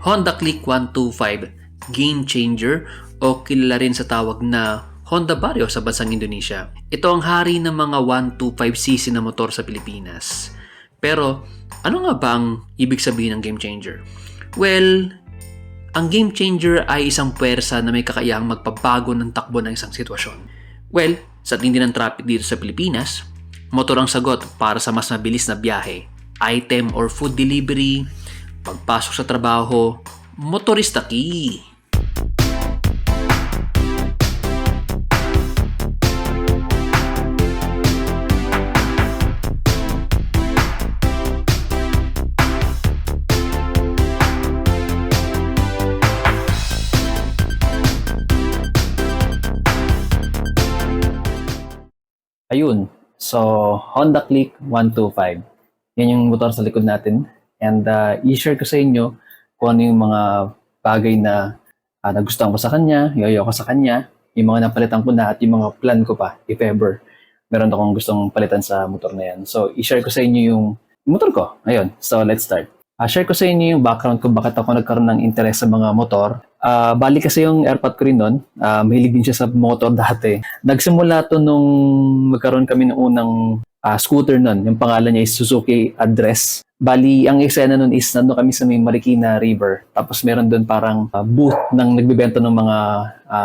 Honda Click 125 Game Changer o kilala rin sa tawag na Honda Vario sa bansang Indonesia. Ito ang hari ng mga 125cc na motor sa Pilipinas. Pero ano nga ba ang ibig sabihin ng game changer? Well, ang game changer ay isang puwersa na may kakayahang magpabago ng takbo ng isang sitwasyon. Well, sa tindi ng traffic dito sa Pilipinas, motor ang sagot para sa mas mabilis na biyahe, item or food delivery, pagpasok sa trabaho, motorista key. Ayun. So, Honda Click 125. Yan yung motor sa likod natin. And i-share ko sa inyo kung ano yung mga bagay na nagustuhan ko sa kanya, yoyo ko sa kanya, yung mga napalitan ko na at yung mga plan ko pa, if ever. Meron akong gustong palitan sa motor na yan. So, i-share ko sa inyo yung motor ko. Ayun. So, let's start. Share ko sa inyo yung background kung bakit ako nagkaroon ng interest sa mga motor. Bali kasi yung airpot ko rin nun, mahilig din siya sa motor dati. Nagsimula to nung magkaroon kami ng unang scooter nun. Yung pangalan niya is Suzuki Address. Bali, ang eksena nun is nandun kami sa may Marikina River. Tapos meron doon parang booth ng nagbibenta ng mga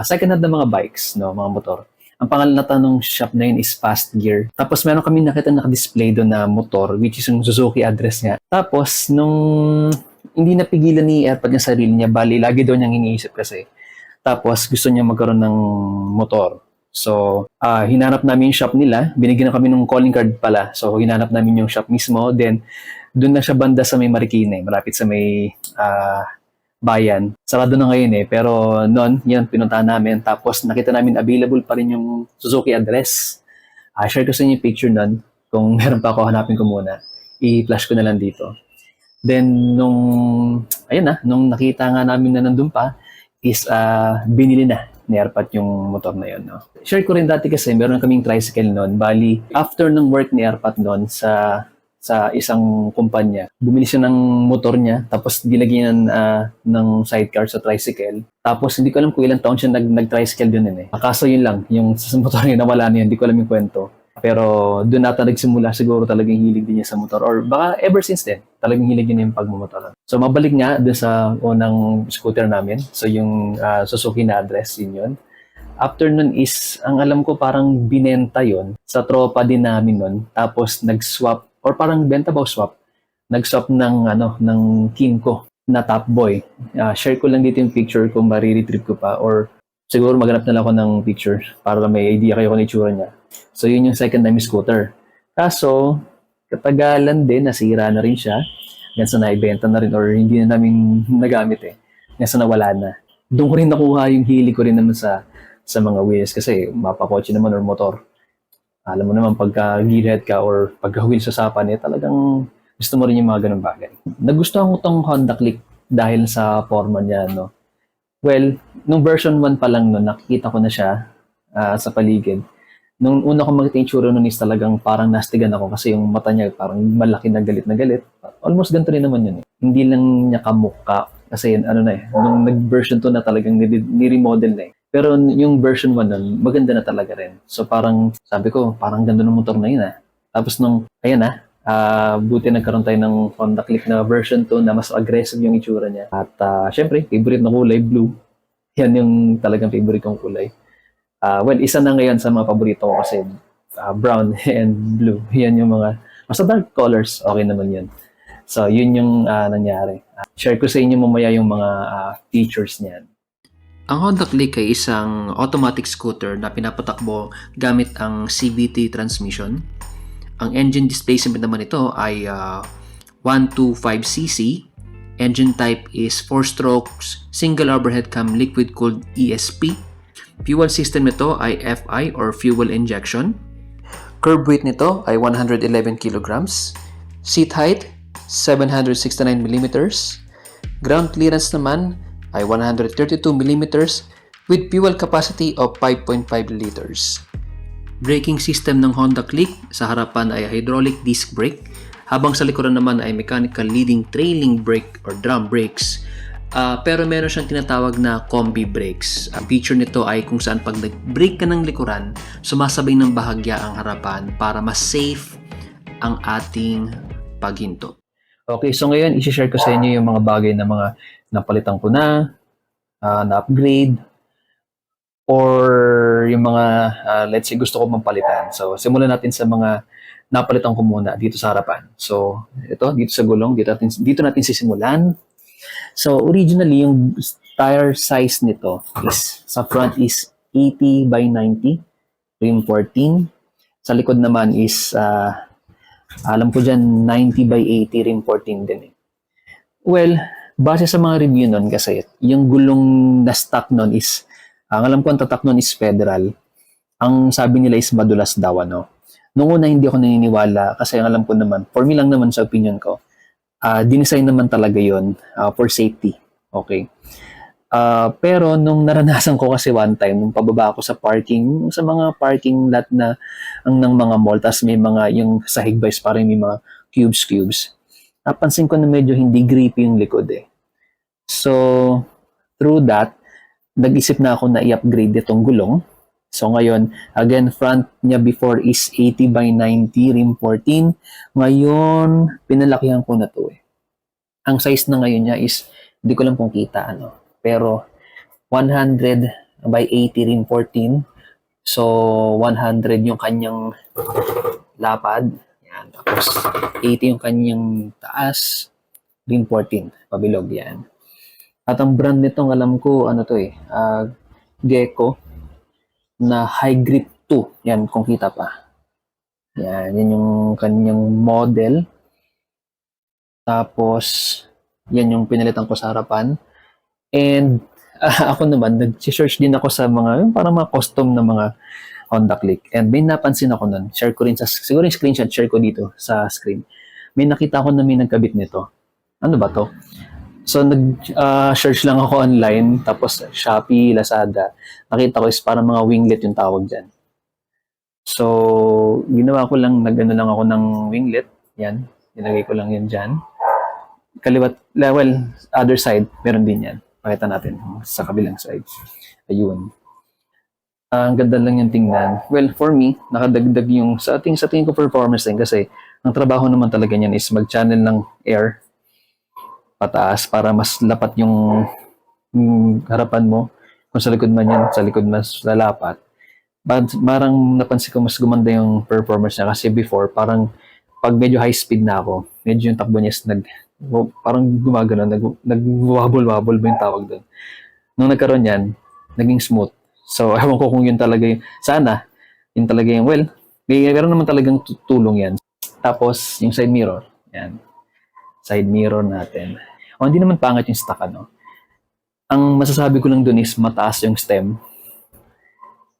second-hand na mga bikes, no, mga motor. Ang pangalan na tanong shop na yun is Fast Gear. Tapos meron kami nakita naka-display doon na motor, which is yung Suzuki Address nga. Tapos, nung hindi napigilan ni Airpod yung sarili niya, bali, lagi daw niyang iniisip kasi. Tapos, gusto niya magkaroon ng motor. So, hinanap namin yung shop nila. Binigyan na kami ng calling card pala. So, hinanap namin yung shop mismo. Then, doon na siya banda sa may Marikina, malapit sa may bayan. Sarado na ngayon pero noon, yan, pinuntahan namin. Tapos nakita namin available pa rin yung Suzuki Address. Share ko sa inyo yung picture noon. Kung meron pa ako, hanapin ko muna. I-flash ko na lang dito. Then, nung nakita nga namin na nandun pa, is binili na ni Airpat yung motor na yun. No? Share ko rin dati kasi meron kaming tricycle noon. Bali, after ng work ni Airpat noon sa isang kumpanya. Bumili siya ng motor niya, tapos dilagyan ng sidecar sa tricycle. Tapos hindi ko alam kung ilang taon siya nag-tricycle doon Kaso yun lang, yung sa motor niya nawala niya, hindi ko alam yung kwento. Pero doon nata nagsimula siguro talagang hilig din niya sa motor. Or baka ever since then, talagang hilig niya yung pagmumotor. So mabalik nga doon sa unang scooter namin. So yung Suzuki na Address, yun. After nun is, ang alam ko parang binenta yon sa tropa din namin nun. Tapos nag-swap or parang benta ba o swap, nag-swap ng Kinko na Top Boy. Share ko lang dito yung picture kung mariretrieve ko pa or siguro maghanap na lang ako ng picture para may idea kayo kung itsura niya. So yun yung second time scooter. Kaso, katagalan din, nasira na rin siya. Hanggang sa naibenta na rin or hindi na namin nagamit Hanggang sa nawala na. Doon ko rin nakuha yung hili ko rin naman sa mga wheels kasi mapakotse naman or motor. Alam mo naman, pagka gearhead ka or pagka-wheel sa sapan, talagang gusto mo rin yung mga ganun bagay. Nagustuhan ko tong Honda Click dahil sa forma niya, no? Well, nung version 1 pa lang nun, nakikita ko na siya sa paligid. Nung una ko makita yung tsura nun is talagang parang nastigan ako kasi yung mata niya parang malaki na galit na galit. Almost ganito rin naman yun Hindi lang niya kamukha kasi nung nag-version 2 na talagang ni-remodel na Pero yung version 1 nun, maganda na talaga rin. So parang, sabi ko, parang ganda ng motor na yun Tapos buti nagkaroon tayo ng Honda Click na version 2 na mas aggressive yung itsura niya. At syempre, favorite na kulay, blue. Yan yung talagang favorite kong kulay. Well, isa na ngayon sa mga paborito ko kasi brown and blue. Yan yung mga, basta dark colors, okay naman yun. So yun yung nangyari. Share ko sa inyo mamaya yung mga features niyan. Ang Honda Click ay isang automatic scooter na pinapatakbo gamit ang CVT transmission. Ang engine displacement naman ito ay 125cc. Engine type is 4 strokes, single overhead cam liquid-cooled ESP. Fuel system nito ay FI or fuel injection. Curb weight nito ay 111 kilograms. Seat height, 769 millimeters. Ground clearance naman ay 132 mm with fuel capacity of 5.5 liters. Braking system ng Honda Click, sa harapan ay hydraulic disc brake, habang sa likuran naman ay mechanical leading trailing brake or drum brakes. Pero meron siyang tinatawag na combi brakes. Ang feature nito ay kung saan pag nag-brake ka ng likuran, sumasabay ng bahagya ang harapan para mas safe ang ating paghinto. Okay, so ngayon, isi-share ko sa inyo yung mga bagay na mga napalitan ko na-upgrade, or yung mga, let's say, gusto ko mapalitan. So, simulan natin sa mga napalitan ko muna dito sa harapan. So, ito, dito sa gulong, dito natin sisimulan. So, originally, yung tire size nito is, sa front is 80 by 90, rim 14. Sa likod naman is, alam ko dyan, 90 by 80, rim 14 din eh. Well, base sa mga review nun kasi, yung gulong na stock nun is, ang alam ko ang tatak nun is Federal. Ang sabi nila is madulas daw, ano. Noong una hindi ako naniniwala kasi ang alam ko naman, for me lang naman sa opinion ko, dinesign naman talaga yon for safety. Okay. Pero nung naranasan ko kasi one time, nung pababa ako sa parking, sa mga parking lot na ng mga mall, tas may mga yung sa high-vis parang may mga cubes. Napansin ko na medyo hindi grippy yung likod eh. So, through that, nag-isip na ako na i-upgrade itong gulong. So ngayon, again, front niya before is 80 by 90, rim 14. Ngayon, pinalakihan ko na to eh. Ang size na ngayon niya is, hindi ko lang kung kita ano, pero 100 by 80, rim 14. So, 100 yung kanyang lapad. Yan. Tapos, 80 yung kanyang taas, rim 14. Pabilog yan. At ang brand nitong alam ko, ano to eh, Gecko na High Grip 2. Yan, kung kita pa. Yan yung kanyang model. Tapos, yan yung pinalitan ko sa harapan. And, ako naman, nag-search din ako sa mga, yung parang mga custom na mga Honda Click. And may napansin ako nun. Share ko rin siguro yung screenshot, share ko dito sa screen. May nakita ko na may nagkabit nito. Ano ba to? So, nag-search lang ako online, tapos Shopee, Lazada. Nakita ko is parang mga winglet yung tawag dyan. So, ginawa ko lang, nag-ano lang ako ng winglet. Yan, nilagay ko lang yan dyan. Kaliwat, well, other side, meron din yan. Pakita natin sa kabilang side. Ayun. Ang ganda lang yung tingnan. Well, for me, nakadagdag yung, sa tingin ko performance din kasi ang trabaho naman talaga niyan is mag-channel ng air pataas para mas lapat yung harapan mo. Kung sa likod man yan, sa likod mas lalapat. But parang napansin ko mas gumanda yung performance niya kasi before, parang pag medyo high speed na ako, medyo yung takbo niya is parang gumagano, nag-wobble-wobble ba yung tawag doon. Nung nagkaroon yan, naging smooth. So, ewan ko kung yun talaga yung, sana, yun talaga yung, well, meron naman talagang tulong yan. Tapos, yung side mirror, yan. Side mirror natin. O, hindi naman pangit yung stock, ano. Ang masasabi ko lang dun is mataas yung stem.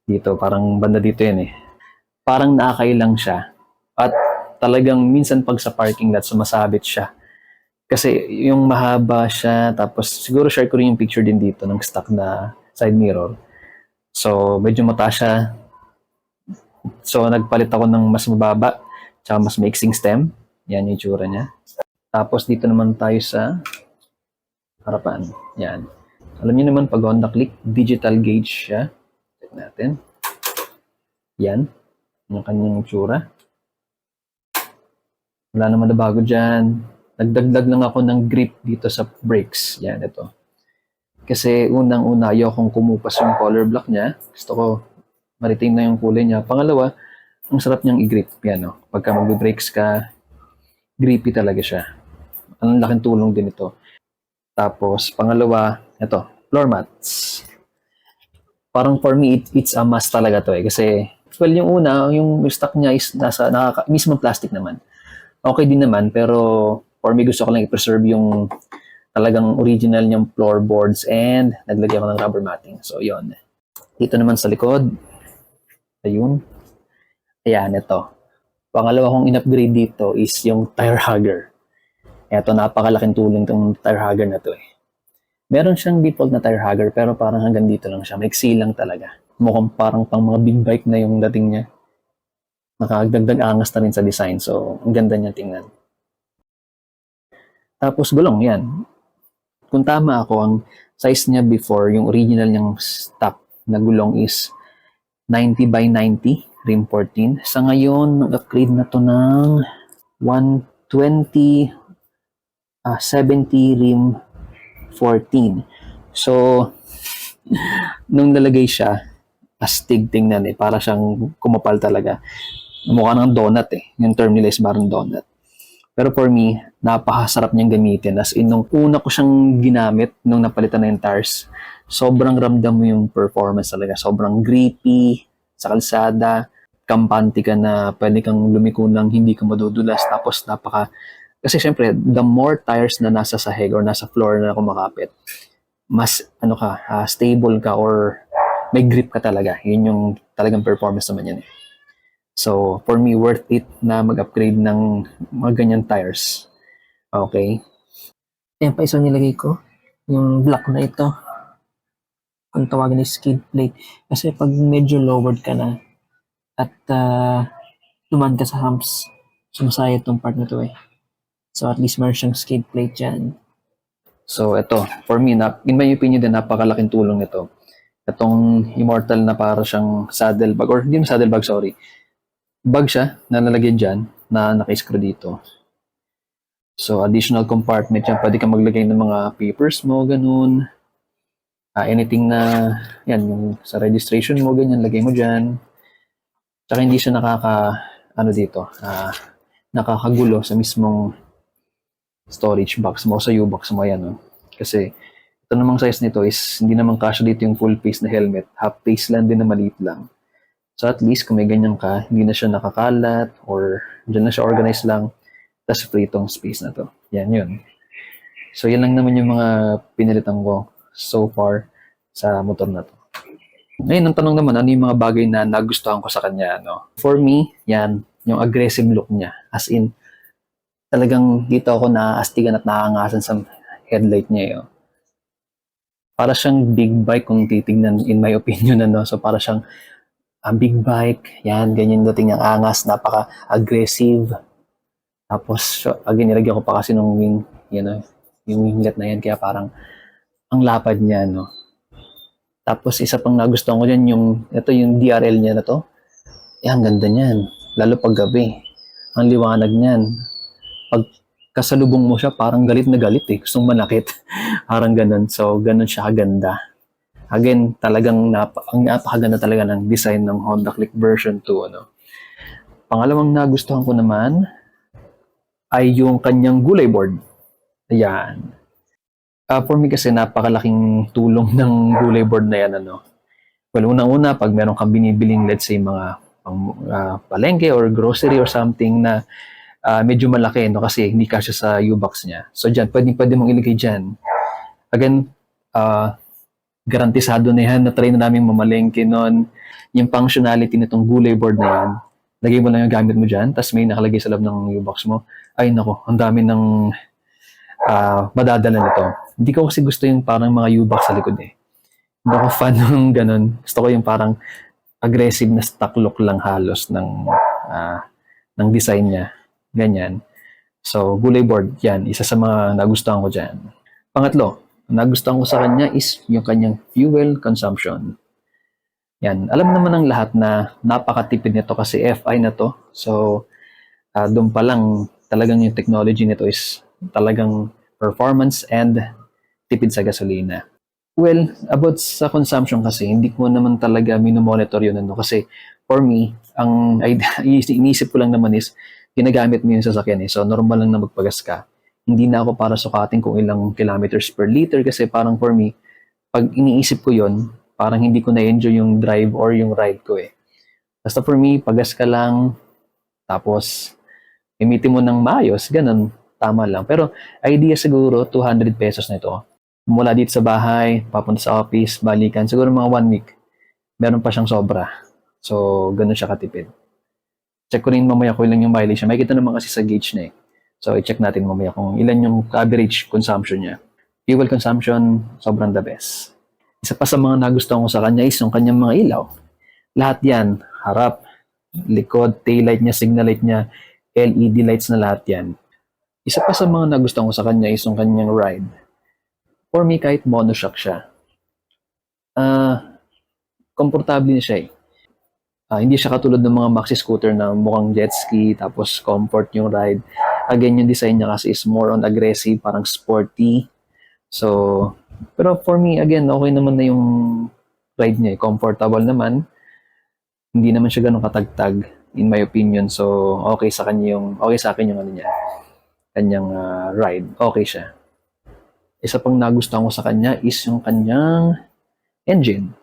Dito, parang banda dito yan eh. Parang nakakailang siya. At talagang minsan pag sa parking lot, sumasabit siya. Kasi yung mahaba siya, tapos siguro share ko rin yung picture din dito ng stock na side mirror. So, medyo mataas siya. So, nagpalit ako ng mas mababa, tsaka mas maiksing stem. Yan yung itsura niya. Tapos dito naman tayo sa harapan. Yan. Alam niyo naman pag Honda Click, digital gauge siya. Check natin. Yan. Yung kanyang itsura. Wala naman na bago dyan. Nagdagdag lang ako ng grip dito sa brakes. Yan, ito. Kasi unang-una, ayokong kumupas yung color block niya. Gusto ko ma-retain na yung kulay niya. Pangalawa, ang sarap niyang i-grip. Yan, no? Pagka mag-brakes ka, grippy talaga siya. Ang laking tulong din ito. Tapos, pangalawa, ito, floor mats. Parang for me, it's a must talaga to eh. Kasi, well, yung una, yung stock niya is mismo plastic naman. Okay din naman, pero for me, gusto ko lang i-preserve yung talagang original niyang floorboards and naglagay ako ng rubber matting. So, yon. Dito naman sa likod. Ayun. Ayan, ito. Pangalawa kong in-upgrade dito is yung tire hugger. Ito, napakalaking tulong itong tire hugger na to eh. Meron siyang default na tire hugger pero parang hanggang dito lang siya. Maiksi lang talaga. Mukhang parang pang mga big bike na yung dating niya. Nakagdagdag angas na rin sa design. So, ang ganda niya tingnan. Tapos gulong, yan. kung tama ako, ang size niya before, yung original niyang stock na gulong is 90 by 90, rim 14. Sa ngayon, nag-upgrade na to ng 120, 70 rim 14. So, nung nalagay siya, astig tingnan para siyang kumapal talaga. Mukha ng donut Yung term nila is parang donut. Pero for me, napakasarap niyang gamitin. As in, nung una ko siyang ginamit, nung napalitan na yung tires, sobrang ramdam mo yung performance talaga. Sobrang grippy sa kalsada. Kampante ka na pwede kang lumiko lang, hindi ka madudulas. Tapos kasi syempre, the more tires na nasa sahig or nasa floor na kumakapit, mas stable ka or may grip ka talaga. Yun yung talagang performance naman yan. So, for me, worth it na mag-upgrade ng mga ganyan tires. Okay? Ayan pa isang nilagay ko. Yung black na ito. Kung tawagin is skid plate. Kasi pag medyo lowered ka na at dumaan ka sa humps, sumasayad tong part na to So at least meron siyang skid plate dyan. So, ito, for me, in my opinion din, napakalaking tulong nito. Itong Immortal na para siyang saddle bag, or hindi mo saddle bag, sorry. Bag siya na nalagyan dyan, na naka-screw dito. So, additional compartment yan. Pwede kang maglagay ng mga papers mo, ganun. Anything na, yan, yung sa registration mo, ganyan, lagay mo dyan. Tsaka hindi siya nakakagulo sa mismong storage box mo, sa U-box mo, yan, no? Kasi, ito namang size nito is, hindi naman kasya dito yung full face na helmet. Half face lang din na maliit lang. So at least kung may ganyan ka, hindi na siya nakakalat or dyan na siya organized lang. Tapos free itong space na to. Yan yun. So yan lang naman yung mga pinilitan ko so far sa motor na to. Ngayon, ang tanong naman, ano yung mga bagay na nagustuhan ko sa kanya? No? For me, yan, yung aggressive look niya. As in, talagang dito ako naaastigan at nakaangasan sa headlight niya. Para siyang big bike kung titignan in my opinion. So para siyang big bike, yan, ganyan dating yung angas, napaka-aggressive. Tapos, again, nilagyan ko pa kasi nung wing, yung winglet na yan, kaya parang ang lapad niya, no. Tapos, isa pang nagustuhan ko dyan, yung DRL niya na to. Ang ganda niyan, lalo pag gabi. Ang liwanag niyan. Pag kasalubong mo siya, parang galit na galit gustong manakit. Parang ganun. So, ganun siya kaganda. Again, talagang ang napakaganda talaga ng design ng Honda Click version 2. Pangalawang nagustuhan ko naman ay yung kanyang gulay board. Ayan. For me kasi napakalaking tulong ng gulay board na yan. Well, unang-una, pag meron kang binibiling, let's say, mga palengke or grocery or something na medyo malaki, kasi hindi kasya sa U-box niya. So dyan, pwede mong ilagay dyan. Again, garantisado na yan, na-try na namin mamalengke nun. Yung functionality nitong gulay board na yan, lagay mo lang yung gamit mo dyan, tapos may nakalagay sa loob ng U-box mo. Ay nako, ang dami ng madadala nito. Hindi ko kasi gusto yung parang mga U-box sa likod Hindi ako fan ng ganun. Gusto ko yung parang aggressive na stock look lang halos ng design niya. Ganyan. So, gulay board, yan. Isa sa mga nagustuhan ko dyan. Pangatlo, nagustuhan ko sa kanya is yung kanyang fuel consumption. Yan. Alam naman ng lahat na napakatipid nito kasi FI na to. So, doon pa lang talagang yung technology nito is talagang performance and tipid sa gasolina. Well, about sa consumption kasi, hindi ko naman talaga minomonitor yun. Kasi for me, ang iniisip ko lang naman is ginagamit mo yung sasakyan. So, normal lang na magpagas ka. Hindi na ako para sukatin kung ilang kilometers per liter kasi parang for me, pag iniisip ko yon, parang hindi ko na-enjoy yung drive or yung ride ko Basta for me, pagas ka lang, tapos gamitin mo ng maayos, ganun, tama lang. Pero idea siguro, 200 pesos na ito. Mula dito sa bahay, papunta sa office, balikan, siguro mga 1 week. Meron pa siyang sobra. So, ganun siya katipid. Check ko rin mamaya kung ilan yung mileage niya. Makikita naman kasi sa gauge na So, i-check natin mamaya kung ilan yung average consumption niya. Fuel consumption, sobrang the best. Isa pa sa mga nagustuhan ko sa kanya is yung kanyang mga ilaw. Lahat yan, harap, likod, taillight niya, signal light niya, LED lights na lahat yan. Isa pa sa mga nagustuhan ko sa kanya is yung kanyang ride. for me, kahit monoshock siya, komportable na siya eh. Hindi siya katulad ng mga maxi scooter na mukhang jet ski, tapos comfort yung ride. Again, yung design niya kasi is more on aggressive, parang sporty. So, pero for me, again, okay naman na yung ride niya. Comfortable naman. Hindi naman siya ganun katagtag, in my opinion. So, okay sa akin yung ano niya, kanyang ride. Okay siya. Isa pang nagustuhan ko sa kanya is yung kanyang engine.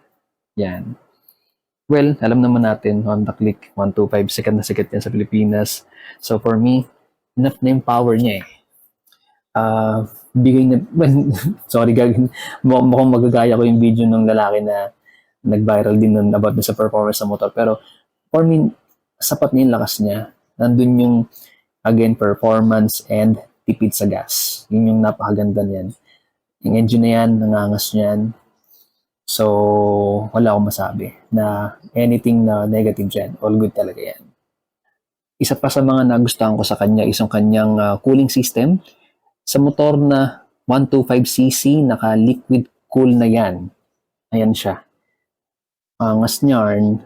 Yan. Well, alam naman natin, Honda Click 125, sikat na sikat yan sa Pilipinas. So for me, enough na yung power niya eh. Bigay na, well, sorry gagawin, mukhang magagaya ko yung video ng lalaki na nag-viral din nun about sa performance ng motor. Pero for me, sapat na yung lakas niya. Nandun yung, again, performance and tipid sa gas. Yun yung napakaganda niyan. Yung engine na yan, nangangas niyan. So, wala akong masabi na anything na negative dyan. All good talaga yan. Isa pa sa mga nagustuhan ko sa kanya is yung kanyang cooling system. Sa motor na 125cc, naka-liquid cool na yan. Ayan siya. Angas niyan.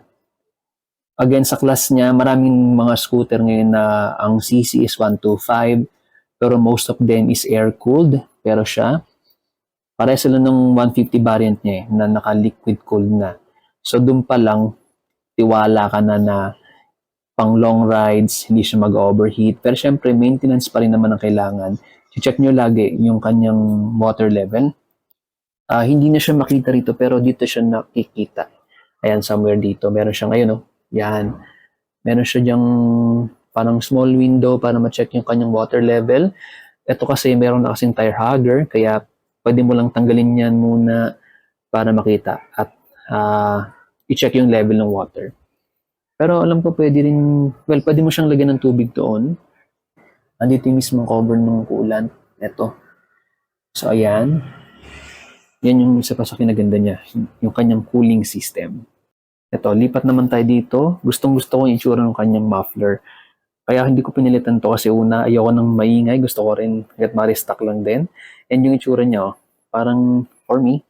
Again, sa class niya, maraming mga scooter ngayon na ang cc is 125, pero most of them is air-cooled. Pero siya, pareho sila nung 150 variant niya na naka-liquid cooled na. So, dun pa lang, tiwala ka na pang long rides, hindi siya mag-overheat. Pero syempre, maintenance pa rin naman ang kailangan. I-check nyo lagi yung kanyang water level. Hindi na siya makita rito, pero dito siya nakikita. Ayan, somewhere dito. Meron siya ngayon, oh. Yan. Meron siya diyang parang small window para ma-check yung kanyang water level. Ito kasi, meron na kasing tire hugger, kaya pwede mo lang tanggalin yan muna para makita at i-check yung level ng water. Pero alam ko pwede rin, well, pwede mo siyang lagyan ng tubig doon. Andito yung mismong cover ng coolant. Ito. So, ayan. Yan yung isa pa sa kinaganda niya, yung kanyang cooling system. Ito, lipat naman tayo dito. Gustong-gusto ko yung itsura ng kanyang muffler. Kaya hindi ko pinilitan to kasi una, ayoko ng maingay. Gusto ko rin, hanggat ma-restock lang din. And yung itsura niya, parang, for me,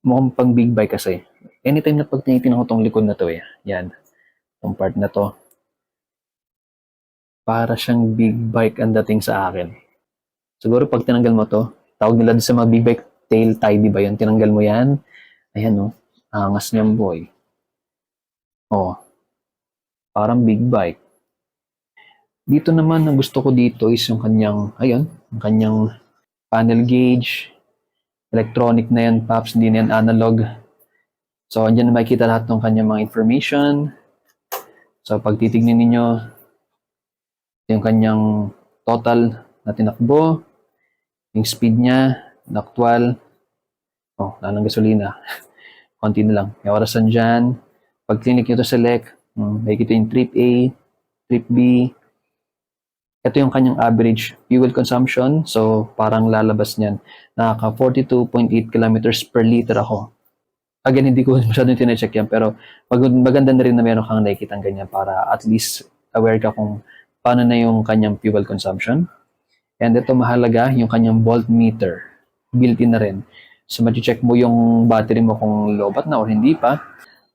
mukhang pang big bike kasi. Anytime na pag tinitingnan ko tong likod na to yan, tong part na to, para siyang big bike ang dating sa akin. Siguro pag tinanggal mo to, tawag nila sa mga big bike, tail tidy ba yun? Tinanggal mo yan, ayan o, angas niyang boy. Oh, parang big bike. Dito naman, ang gusto ko dito is yung kanyang, ayun, yung kanyang panel gauge, electronic na yan, paps, hindi na yan analog. So, andyan na makikita lahat ng kanyang mga information. So, pag titignan ninyo, yung kanyang total na tinakbo, yung speed niya, na actual, wala ng gasolina, konti na lang. May orasan dyan. Pag clinic nyo to select, makikita yung trip A, trip B. Ito yung kanyang average fuel consumption. So, parang lalabas niyan. Nakaka 42.8 kilometers per liter ako. Again, hindi ko masyadong tinecheck yan. Pero maganda na rin na meron kang nakikitang ganyan para at least aware ka kung paano na yung kanyang fuel consumption. And ito mahalaga, yung kanyang voltmeter. Built-in na rin. So, ma-check mo yung battery mo kung lobat na o hindi pa.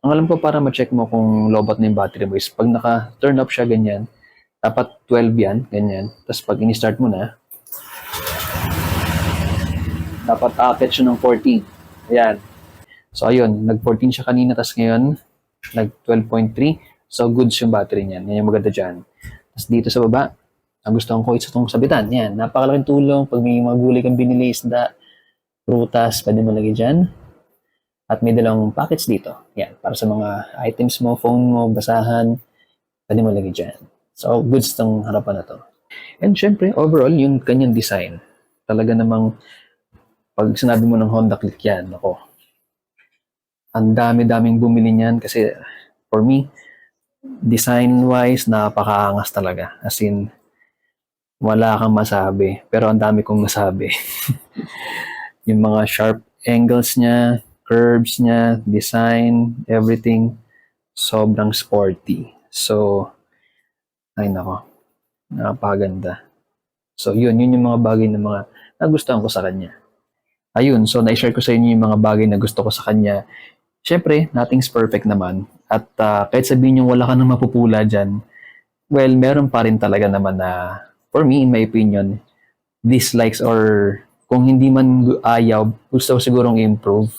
Ang alam ko para ma-check mo kung lobat na yung battery mo is pag naka-turn off siya ganyan, dapat 12 yan, ganyan. Tapos pag ini-start mo na, dapat aakit siya ng 14. Ayan. So, ayun. Nag-14 siya kanina, tapos ngayon, nag-12.3. So, goods yung battery niyan. Yan yung maganda dyan. Tapos dito sa baba, ang gusto ko isa itong sabitan. Yan. Napakalaking tulong. Pag may mga gulay kang binili, isda, prutas, pwede mo lagay dyan. At may dalawang packets dito. Yan. Para sa mga items mo, phone mo, basahan, pwede mo lagay dyan. So, goods itong harapan na to. And syempre, overall, yung kanyang design. Talaga namang, pag sinabi mo ng Honda Click yan, ako, ang dami-daming bumili niyan kasi for me, design-wise, napakaangas talaga. As in, wala kang masabi. Pero ang dami kong masabi. Yung mga sharp angles niya, curves niya, design, everything, sobrang sporty. So, ay nako, napakaganda. So, yun yung mga bagay na mga nagustuhan ko sa kanya. ayun, so na-share ko sa inyo yung mga bagay na gusto ko sa kanya. Siyempre, nothing's perfect naman. At kahit sabihin nyo wala ka nang mapupula dyan, well, meron pa rin talaga naman na, for me, in my opinion, dislikes or kung hindi man ayaw, gusto ko sigurong improve.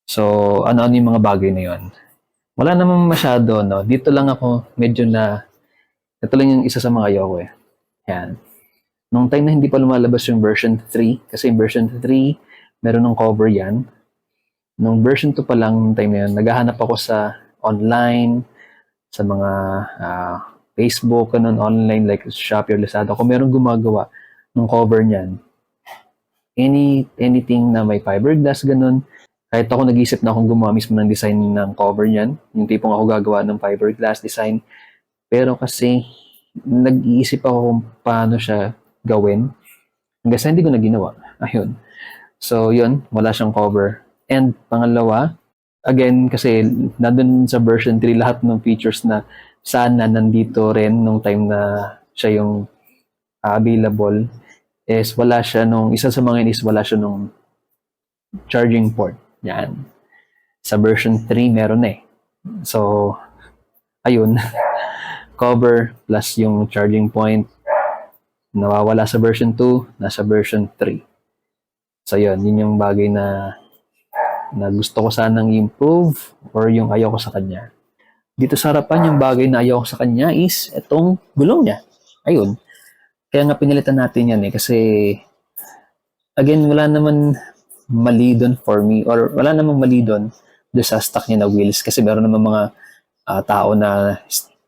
So, ano-ano yung mga bagay na yon? Wala namang masyado, no? Dito lang ako medyo ito lang yung isa sa mga ayaw ko eh. Yan. Nung time na hindi pa lumalabas yung version 3, kasi yung version 3, meron ng cover yan. Nung version 2 pa lang, nung time na yun, naghahanap ako sa online, sa mga Facebook, ganun, online, like Shopee or Lazada. Kung meron gumagawa ng cover niyan, anything na may fiberglass, ganun, kahit ako nag-isip na akong gumawa mismo ng design ng cover niyan, yung tipong ako gagawa ng fiberglass design, pero kasi nag-iisip ako kung paano siya gawin. Hanggang sa hindi ko na ginawa. Ayun. So, yun. Wala siyang cover. And pangalawa, again, kasi nandun sa version 3 lahat ng features na sana nandito rin nung time na siya yung available is wala siya nung, isa sa mga yun is wala siya nung charging port. Yan. Sa version 3 meron eh. So, ayun. Cover plus yung charging point nawawala sa version 2, nasa version 3. So yun yung bagay na gusto ko sanang improve or yung ayaw ko sa kanya. Dito sa harapan, yung bagay na ayaw ko sa kanya is itong gulong niya. Ayun. Kaya nga pinilitan natin yan eh kasi again, wala naman mali doon for me or wala namang mali doon sa stock niya na wheels kasi meron naman mga tao na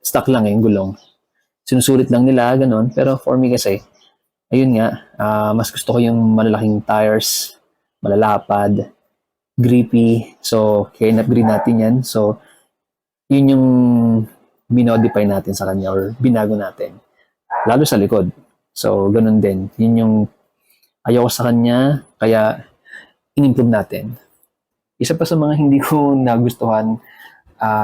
stock lang yung gulong. Sinusulit lang nila, ganun. Pero for me kasi, ayun nga, mas gusto ko yung malalaking tires, malalapad, grippy. So, kaya in-upgrade natin yan. So, yun yung minodify natin sa kanya or binago natin. Lalo sa likod. So, ganun din. Yun yung ayaw ko sa kanya, kaya in-improve natin. Isa pa sa mga hindi ko nagustuhan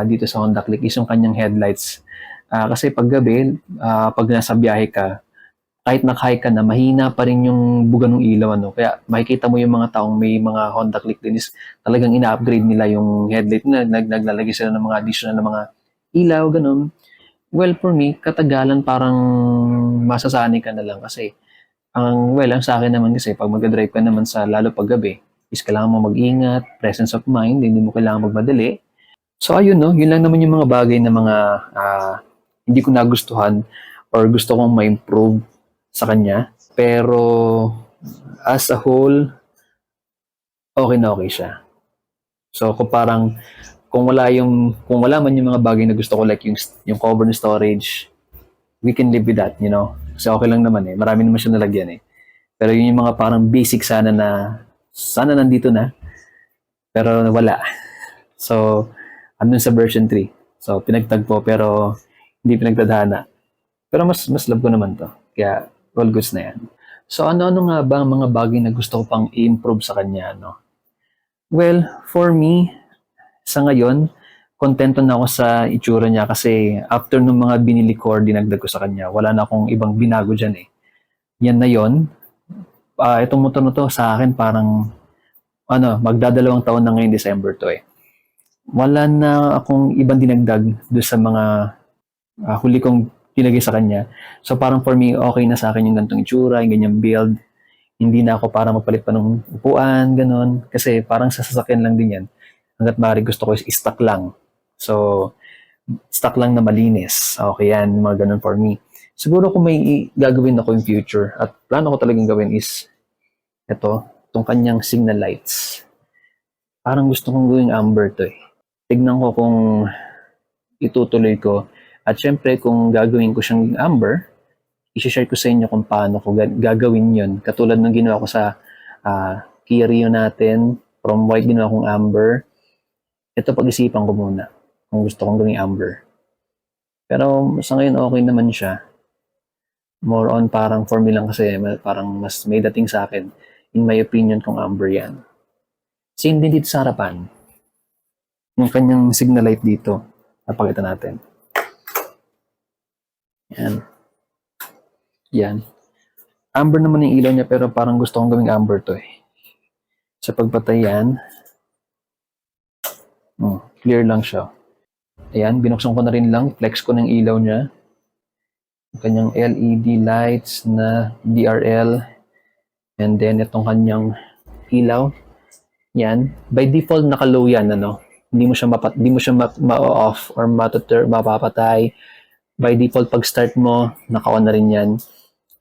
dito sa Honda Click is yung kanyang headlights. Kasi pag gabi, pag nasa biyahe ka, kahit naka-hike ka na, mahina pa rin yung buga ng ilaw. Ano? Kaya makikita mo yung mga taong may mga Honda Click din is talagang ina-upgrade nila yung headlight na naglalagay sila ng mga additional na mga ilaw, ganun. Well, for me, katagalan parang masasanay ka na lang kasi ang sa akin naman kasi pag mag-drive ka naman sa lalo pag gabi, is kailangan mo mag-ingat, presence of mind, hindi mo kailangan magmadali. So ayun no, yun lang naman yung mga bagay na mga hindi ko nagustuhan or gusto kong ma-improve sa kanya. Pero as a whole, okay na okay siya. So kung wala man yung mga bagay na gusto ko like yung cover ng storage, we can live with that, you know. Kasi okay lang naman eh. Marami naman siya nalagyan eh. Pero yun yung mga parang basic sana nandito na. Pero wala. So, andun sa version 3. So, pinagtagpo pero hindi pinagtadhana. Pero mas love ko naman to. Kaya, all goods na yan. So, ano-ano nga ba ang mga bagay na gusto ko pang i-improve sa kanya, no? Well, for me, sa ngayon, kontento na ako sa itsura niya kasi after nung mga binili ko or dinagdag ko sa kanya, wala na akong ibang binago dyan eh. Yan na yon. Itong motor na to sa akin parang magdadalawang taon na ngayon December to eh. Wala na akong ibang dinagdag doon sa mga huli kong pinagay sa kanya. So parang for me, okay na sa akin yung ganitong itsura, yung ganyang build. Hindi na ako parang magpalit pa ng upuan, ganun. Kasi parang sa sasakyan lang din yan. Hanggat maaari gusto ko is stock lang. So, stock lang na malinis. Okay yan, mga ganun for me. Siguro kung may gagawin ako in future, at plano ko talagang gawin is itong kanyang signal lights. Parang gusto kong gawing amber to eh. Tignan ko kung itutuloy ko. At syempre, kung gagawin ko siyang amber, i-share ko sa inyo kung paano ko gagawin yun. Katulad ng ginawa ko sa Kia Rio natin, from white ginawa kong amber. Ito pag-isipan ko muna kung gusto kong gawing amber. Pero sa ngayon okay naman siya. More on parang for me lang kasi parang mas may dating sa akin. In my opinion kung amber yan. Same din dito sa harapan. Yung kanyang signal light dito. Napakita natin. Yan. Yan. Amber naman yung ilaw niya pero parang gusto kong gawing amber to eh. Sa pagpatay yan, clear lang siya. Ayan, binuksan ko na rin lang, flex ko ng ilaw niya. Yung kanyang LED lights na DRL. And then, itong kanyang ilaw. Yan. By default, naka-low yan, ano. Hindi mo siya ma-off or mapapatay. By default, pag start mo, naka-on na rin yan.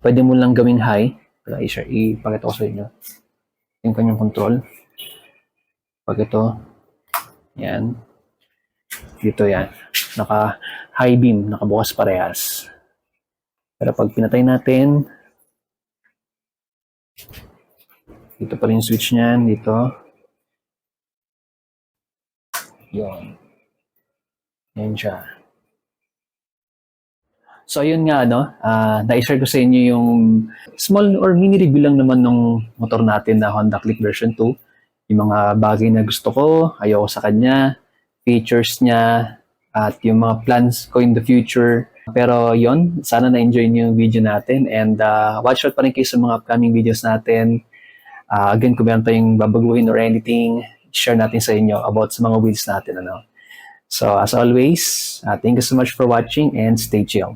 Pwede mo lang gawing high. Ipakita ko sa inyo. Yung kanyang control. Pag ito, yan. Dito yan. Naka-high beam, nakabukas parehas. Pero pag pinatay natin, dito pa rin yung switch niyan, dito. Yun. Yan siya. So, ayun nga, na-share ko sa inyo yung small or mini review lang naman ng motor natin na Honda Click version 2. Yung mga bagay na gusto ko, ayoko sa kanya, features niya, at yung mga plans ko in the future. Pero yon, sana na-enjoy niyo yung video natin and watch out pa rin kayo sa mga upcoming videos natin. Again, kung meron tayong babaguhin or anything, share natin sa inyo about sa mga wheels natin. So, as always, thank you so much for watching and stay chill.